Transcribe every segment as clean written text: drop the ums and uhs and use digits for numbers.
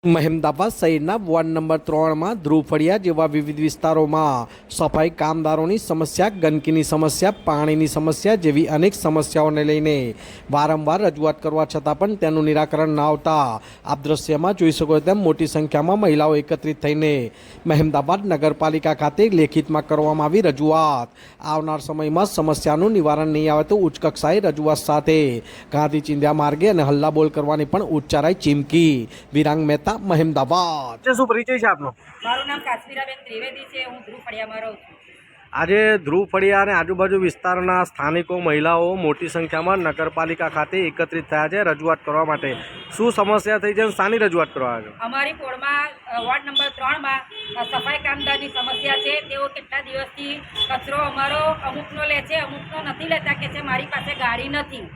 મહેમદાવાદ શહેરના ward number 3માં ધ્રુવફળિયા જેવા વિવિધ વિસ્તારોમાં સફાઈ કામદારોની સમસ્યા, ગંદકીની સમસ્યા, પાણીની સમસ્યા જેવી અનેક સમસ્યાઓને લઈને વારંવાર રજૂઆત કરવા છતાં પણ તેનું નિરાકરણ ન આવતા આપ દ્રશ્યમાં જોઈ શકો તેમ મોટી સંખ્યામાં મહિલાઓ એકત્રિત થઈને મહેમદાવાદ નગરપાલિકા ખાતે લેખિતમાં કરવામાં આવી રજૂઆત. આવનાર સમયમાં સમસ્યાનું નિવારણ નહીં આવે તો ઉચ્ચ કક્ષાએ રજૂઆત સાથે ગાંધી ચિંધ્યા માર્ગે અને હલ્લાબોલ કરવાની પણ ઉચ્ચારાઈ ચીમકી. વિરાંગ મહેતા, મહેમદાવાદ. શું પરિચય છે આપનો? મારું નામ કાશ્મીરાબેન ત્રિવેદી છે. હું ધ્રુવફળિયામાં રહું છું. આજે ધ્રુવફળિયા અને આજુબાજુ વિસ્તારના સ્થાનિકો મહિલાઓ મોટી સંખ્યામાં નગરપાલિકા ખાતે એકત્રિત થયા છે રજૂઆત કરવા માટે. શું સમસ્યા થઈ છે અને શાની રજૂઆત કરવા છે? અમારી પોળમાં વોર્ડ નંબર 3માં સફાઈ કામદારની સમસ્યા છે. તેઓ કેટલા દિવસથી કચરો અમારો અમુકનો લે છે, અમુકનો નથી લેતા કે છે મારી પાસે ગાડી નથી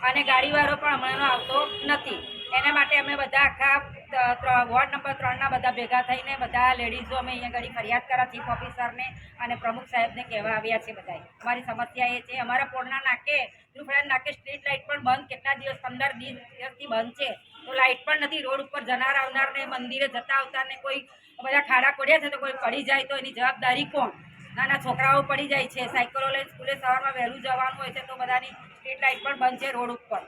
અને ગાડીવાળો પણ હમણાંનો આવતો નથી. એના માટે અમે બધા આખા વોર્ડ નંબર 3ના બધા ભેગા થઈને બધા લેડીઝો અમે અહીંયા ઘડી ફરિયાદ કરવા ચીફ ઓફિસરને અને પ્રમુખ સાહેબને કહેવા આવ્યા છે. બધા અમારી સમસ્યા એ છે. અમારા પોળના નાકે ધ્રુવફળિયા નાકે સ્ટ્રીટ લાઇટ પણ બંધ, કેટલા દિવસ 15 દિવસથી બંધ છે. તો લાઇટ પણ નથી. રોડ ઉપર જનાર આવનારને, મંદિરે જતા આવતાને કોઈ બધા ખાડા પડ્યા છે તો કોઈ પડી જાય તો એની જવાબદારી કોણ? નાના છોકરાઓ પડી જાય છે. સાયકલો લઈને સ્કૂલે સવારમાં વહેલું જવાનું હોય છે તો બધાની સ્ટ્રીટ લાઇટ પણ બંધ છે રોડ ઉપર.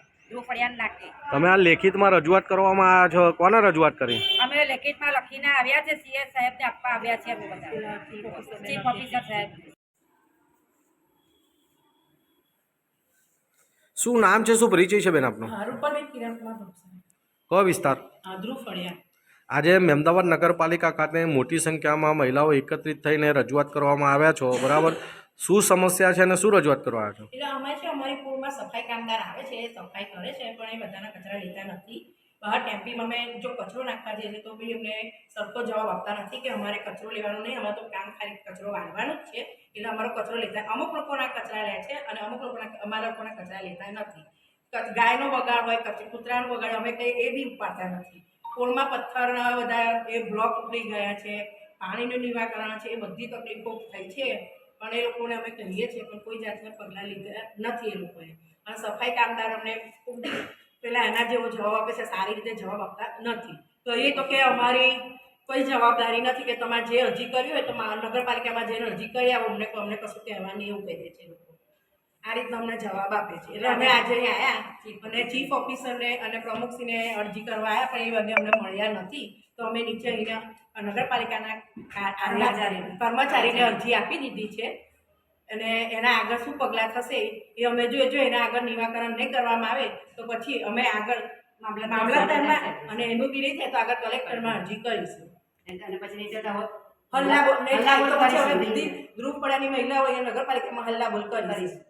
તમે આ લેખિતમાં રજૂઆત કરવામાં આવ્યા છો, કોને રજૂઆત કરી? અમે લેખિતમાં લખીને આવ્યા છે, સીએસ સાહેબને આપવા આવ્યા છે. અમે બધા ચીફ ઓફિસર સાહેબ. શું નામ છે, શું પરિચય છે બેન આપનો? રૂપાબેન કિરણકુમાર ભોસા. કયો વિસ્તાર? ધ્રુવફળિયા. આજે મહેમદાવાદ નગરપાલિકા ખાતે મોટી સંખ્યામાં મહિલાઓ એકત્રિત થઈને રજૂઆત કરવામાં આવ્યા છો, બરાબર? શું સમસ્યા છે અને શું રજૂઆત કરવા આવ્યા છો? એટલે અમે છે અમારી પૂરમાં સફાઈ કામદાર આવે છે, સફાઈ કરે છે, પણ એ બધાના કચરા લેતા નથી. બહાર ટેમ્પીમાં અમે જો કચરો નાખવા જઈએ તો બી અમને સરખો જવાબ આપતા નથી કે અમારે કચરો લેવાનો નહીં, અમારે તો કામ ખાલી કચરો વાળવાનો જ છે. એટલે અમારો કચરો લેતા, અમુક લોકોના કચરા લે છે અને અમુક અમારા લોકોના કચરા લેતા નથી. ગાયનો બગાડ હોય, કૂતરાનો બગાડ અમે કંઈ એ બી ઉપાડતા નથી. પૂરમાં પથ્થરના બધા એ બ્લોક ઉતરી ગયા છે, પાણીનું નિરાકરણ છે, એ બધી તકલીફો થઈ છે. પણ એ લોકોને અમે કહીએ છીએ પણ કોઈ જાતના પગલાં લીધા નથી એ લોકોએ. અને સફાઈ કામદાર અમને ખૂબ પેલા એના જેવો જવાબ આપે છે, સારી રીતે જવાબ આપતા નથી. કહીએ તો કે અમારી કોઈ જવાબદારી નથી કે તમારે જે અરજી કરવી હોય તો નગરપાલિકામાં જઈને અરજી કરી આવો, અમને કશું કહેવા નહીં એવું કહી દે છે લોકો. આ રીતના અમને જવાબ આપે છે. એટલે અમે આજે આવ્યા અને ચીફ ઓફિસરને અને પ્રમુખશ્રીને અરજી કરવા આવ્યા પણ એ બંને અમને મળ્યા નથી. તો અમે નીચે અહીંયા નગરપાલિકાના કર્મચારીને અરજી આપી દીધી છે અને એના આગળ શું પગલાં થશે એ અમે જો એના આગળ નિરાકરણ નહીં કરવામાં આવે તો પછી અમે આગળ મામલતદારમાં અને એનું બી નહીં થાય તો આગળ કલેક્ટરમાં અરજી કરીશું. અને પછી નહીં થતા ધ્રુવફળિયાની મહિલાઓ અહીંયા નગરપાલિકામાં હલ્લાબોલ કરીશું.